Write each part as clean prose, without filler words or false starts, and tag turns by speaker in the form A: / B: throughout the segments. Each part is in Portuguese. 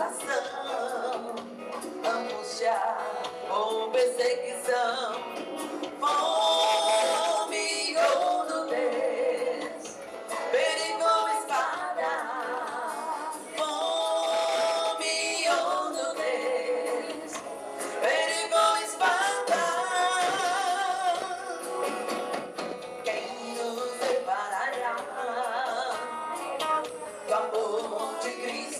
A: tribulação, angústia ou perseguição, fome ou nudez, perigo ou espada, fome ou nudez, perigo ou espada. Quem nos separará do amor de Cristo?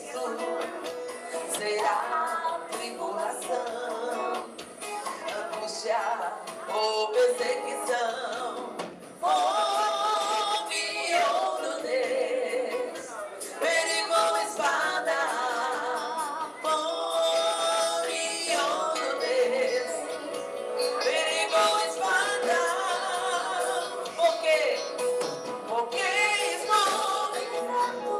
A: Será tribulação, angústia ou perseguição, fome ou nudez, perigo ou espada, fome ou nudez, perigo ou espada. Por quê? Porque estou ligado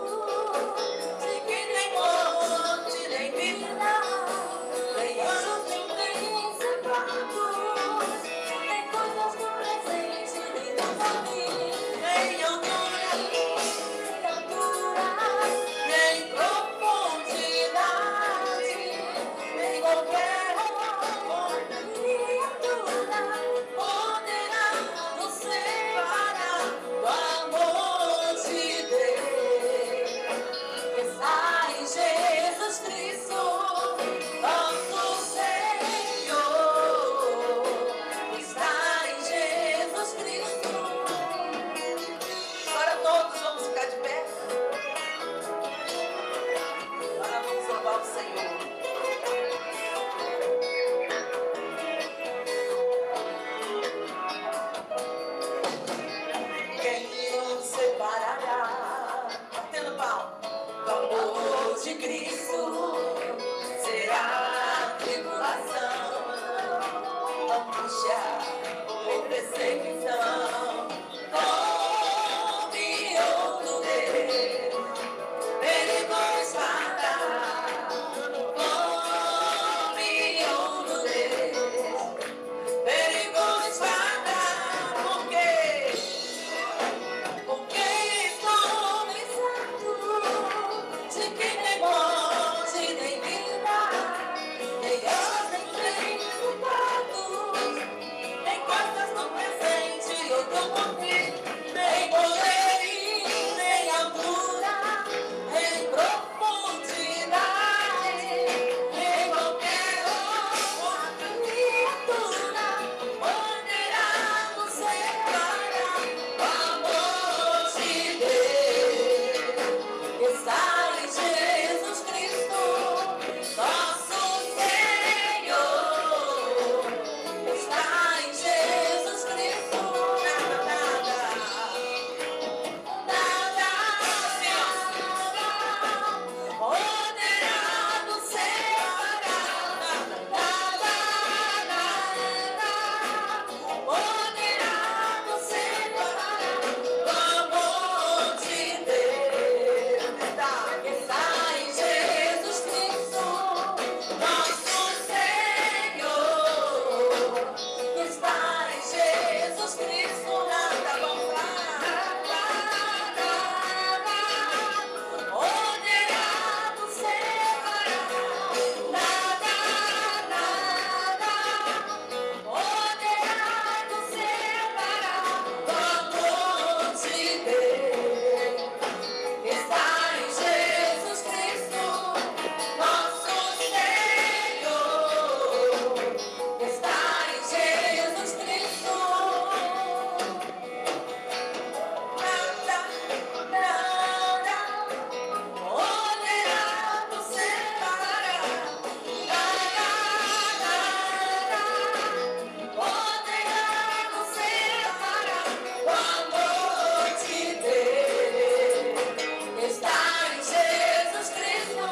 A: de que nem morte nem vida, nem anjos nem principados, nem coisas do presente nem do porvir, nem altura, nem profundidade, nem qualquer outra criatura poderá nos separar do amor de Deus que está em Jesus Cristo, nosso Senhor, que está em Jesus Cristo. Agora todos vamos ficar de pé. Agora vamos louvar o Senhor. Quem nos separará, batendo palma, do amor de Cristo? Será tribulação, angústia ou perseguição, fome ou nudez, perigo ou espada, fome ou nudez, perigo ou espada. Por quê? Porque estou pensando de que nem morte nem vida, nem anjos nem principados, nem coisas do presente ou do porvir, nem poder, nem altura, nem profundidade, nem qualquer outra criatura poderá nos separar do amor de Deus que está em Jesus Cristo, nosso Senhor, que está em Jesus Cristo. Nada, nada, nada, poderá nos separar. Nada, nada, poderá nos separar do amor de Deus que está em Jesus Cristo, nosso Senhor, que está em Jesus Cristo. Nada vão poderá nos separar. Nada, poderá nos separar do amor de Deus que está em Jesus Cristo, nosso Senhor, que está em Jesus Cristo. Nada, poderá nos separar. Nada, poderá nos separar do amor de Deus que está em Jesus Cristo,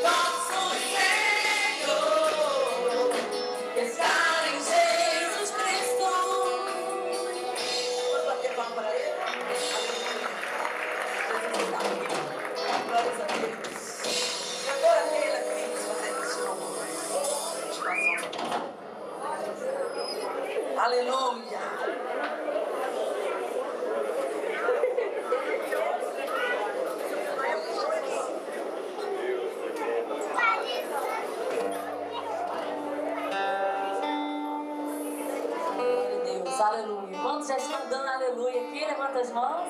A: nosso Senhor, que está em Jesus Cristo. Vamos bater palma para ele? Glórias a Deus. E agora ele aqui nos fazer esse louvor. Aleluia. aleluia. Quantos já estão dando aleluia aqui? Levanta as mãos.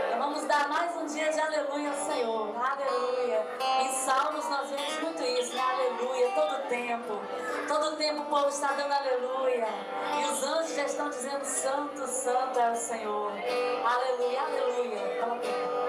A: Então vamos dar mais um dia de aleluia ao Senhor. Aleluia. Em Salmos nós vemos muito isso, né? Aleluia, todo tempo. Todo tempo o povo está dando aleluia. E os anjos já estão dizendo: santo, santo é o Senhor. Aleluia, aleluia. Aleluia.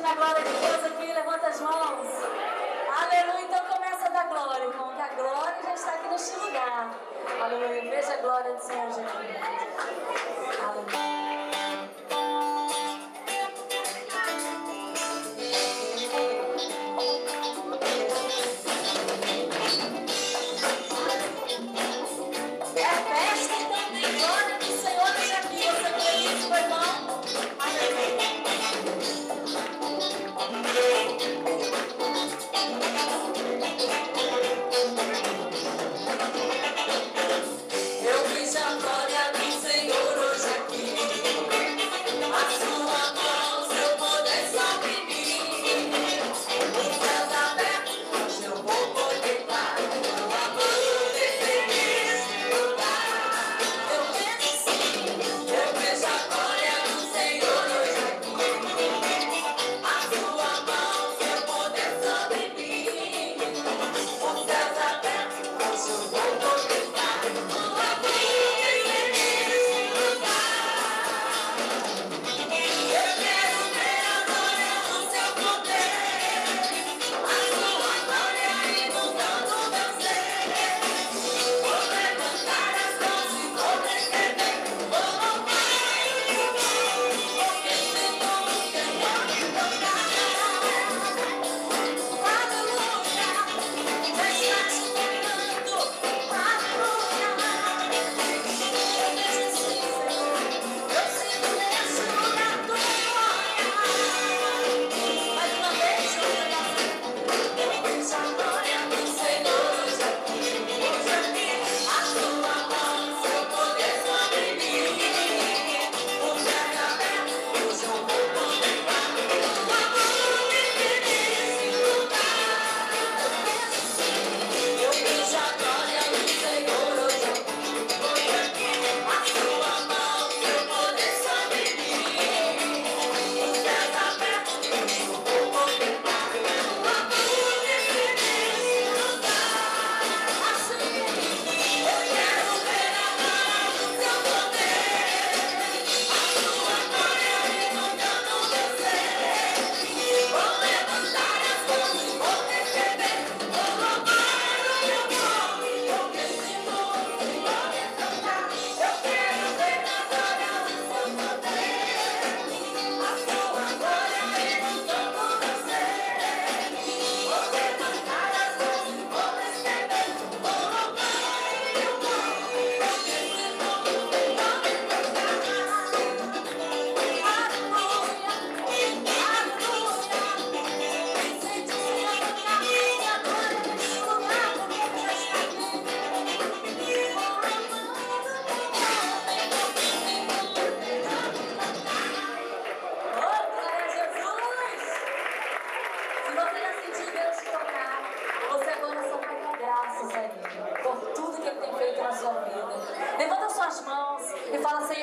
A: A glória de Deus aqui, levanta as mãos. Aleluia, então começa a dar glória, irmão, que a glória já está aqui neste lugar. Aleluia, veja a glória do Senhor aqui. Aleluia. É festa, então tem glória do Senhor.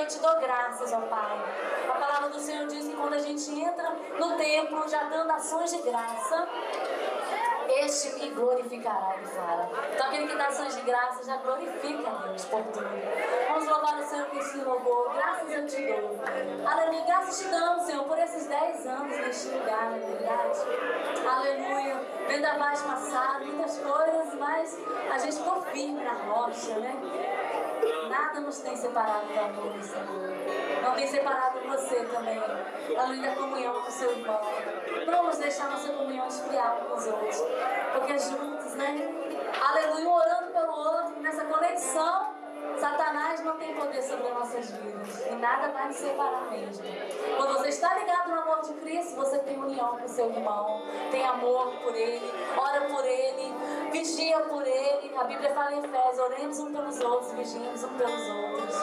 A: te dou graças, ó Pai. A palavra do Senhor diz que quando a gente entra no templo, já dando ações de graça, este me glorificará, ele fala. Então aquele que dá ações de graça já glorifica a Deus por tudo. Vamos louvar o Senhor que se louvou. Graças eu te dou. Aleluia. Graças te damos, Senhor, por esses 10 anos neste lugar, na verdade. Aleluia. Vendavais passado, muitas coisas, mas a gente ficou firme na rocha, né? Nada nos tem separado do amor do Senhor. Não tem separado você também. Aleluia, da comunhão com o seu irmão. Não vamos deixar nossa comunhão esfriar uns com os outros. Porque juntos, né? Aleluia, um orando pelo outro, nessa conexão, Satanás não tem poder sobre nossas vidas. E nada vai nos separar mesmo. Quando você está ligado no amor de Cristo, você tem união com o seu irmão. Tem amor por ele, ora por ele, vigia por ele. A Bíblia fala em Efésios, oremos uns pelos outros, vigiemos uns pelos outros.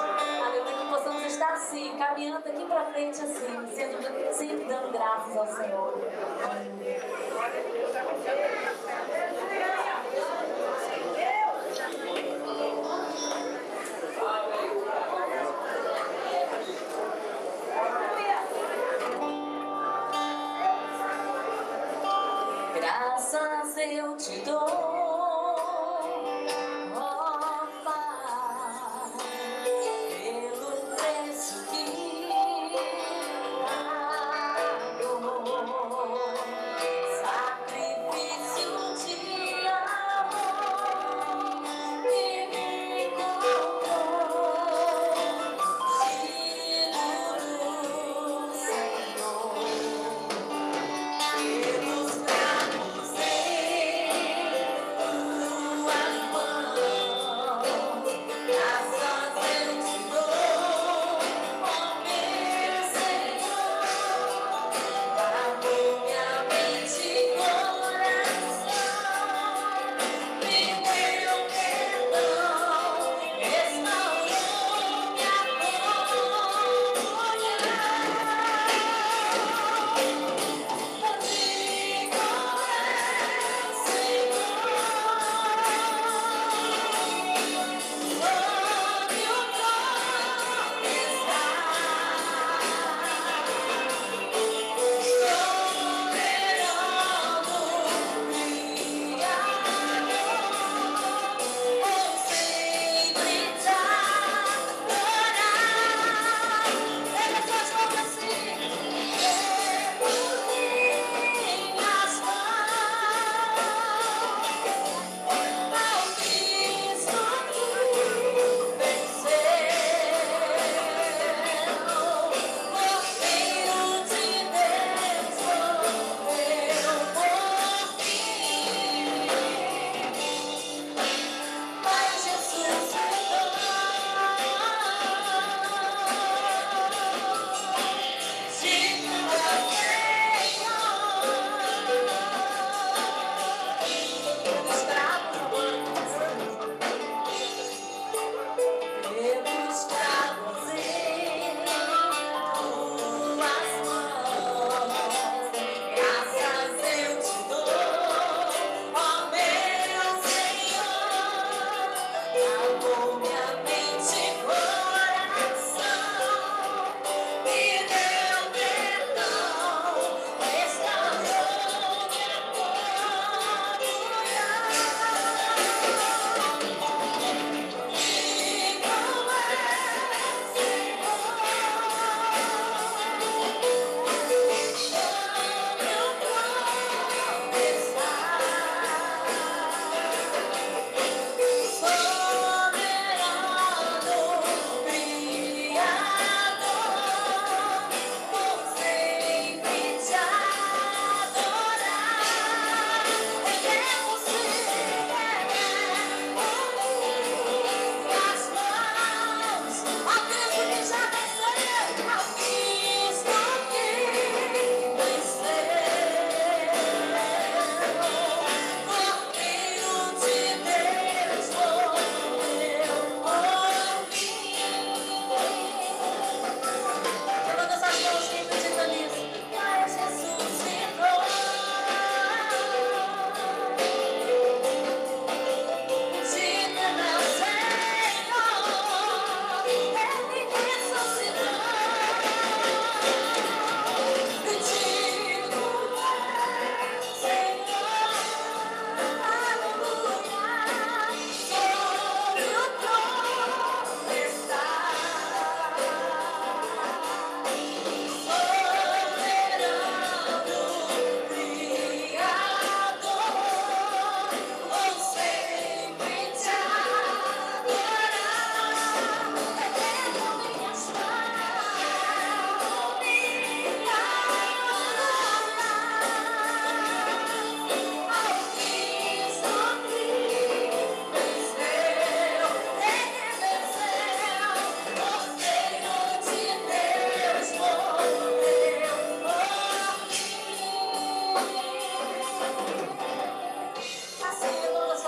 A: Aleluia, que possamos estar assim, caminhando daqui para frente assim, sempre dando graças ao Senhor. Aleluia. Graças eu te dou, ó Pai, pelo preço que pagou, sacrifício de amor que me comprou, filho do Senhor, pelos bravos.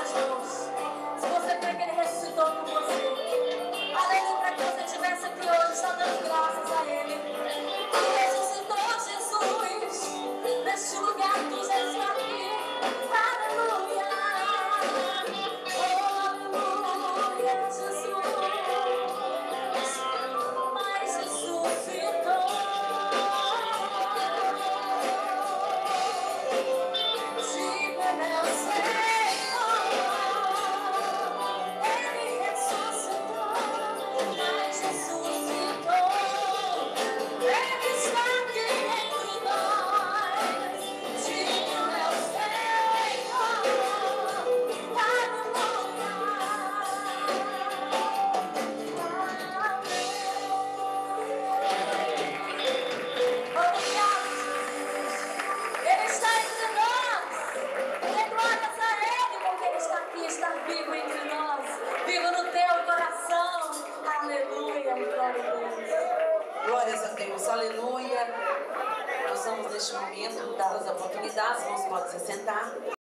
A: suas mãos. Se você crê que Ele ressuscitou por você, além de para que você estivesse aqui hoje, está dando graças a Ele. Ele ressuscitou Jesus neste lugar que tu já está aqui. Aleluia. Oh, aleluia, Jesus. Mas ressuscitou. Diga, meu Senhor, Ele ressuscitou, mas ressuscitou. Ele está aqui entre nós. Diga, meu Senhor, aleluia. Ele está entre nós. Dê glórias a Ele, porque Ele está aqui, está vivo entre nós. Vivo no teu coração. Aleluia. Glória a Deus.
B: Glórias a Deus, aleluia. Nós vamos neste momento dar as oportunidades, irmãos, podem se sentar.